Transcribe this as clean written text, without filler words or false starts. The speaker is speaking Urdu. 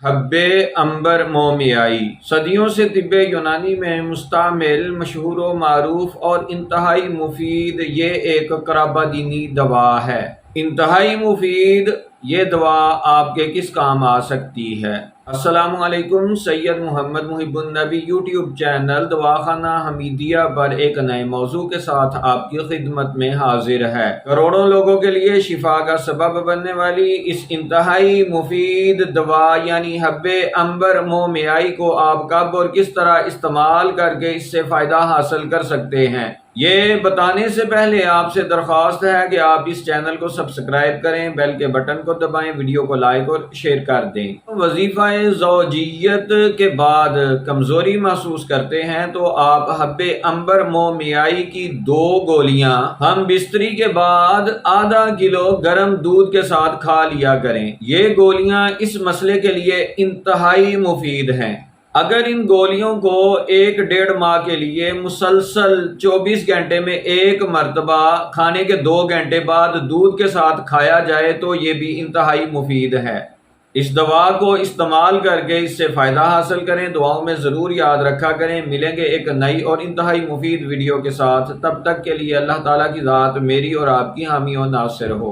حب عنبر مومیائی صدیوں سے طب یونانی میں مستعمل مشہور و معروف اور انتہائی مفید یہ ایک قرابہ دوا ہے۔ انتہائی مفید یہ دوا آپ کے کس کام آ سکتی ہے؟ السلام علیکم، سید محمد محب النبی یوٹیوب چینل دواخانہ حمیدیہ پر ایک نئے موضوع کے ساتھ آپ کی خدمت میں حاضر ہے۔ کروڑوں لوگوں کے لیے شفا کا سبب بننے والی اس انتہائی مفید دوا یعنی حب عنبر مومیائی کو آپ کب اور کس طرح استعمال کر کے اس سے فائدہ حاصل کر سکتے ہیں، یہ بتانے سے پہلے آپ سے درخواست ہے کہ آپ اس چینل کو سبسکرائب کریں، بیل کے بٹن کو دبائیں، ویڈیو کو لائک اور شیئر کر دیں۔ وظیفہ زوجیت کے بعد کمزوری محسوس کرتے ہیں تو آپ حب عنبر مومیائی کی 2 گولیاں ہم بستری کے بعد آدھا کلو گرم دودھ کے ساتھ کھا لیا کریں۔ یہ گولیاں اس مسئلے کے لیے انتہائی مفید ہیں۔ اگر ان گولیوں کو 1-1.5 ماہ کے لیے مسلسل 24 گھنٹے میں ایک مرتبہ کھانے کے 2 گھنٹے بعد دودھ کے ساتھ کھایا جائے تو یہ بھی انتہائی مفید ہے۔ اس دوا کو استعمال کر کے اس سے فائدہ حاصل کریں، دعاؤں میں ضرور یاد رکھا کریں۔ ملیں گے ایک نئی اور انتہائی مفید ویڈیو کے ساتھ، تب تک کے لیے اللہ تعالیٰ کی ذات میری اور آپ کی حامی و ناصر ہو۔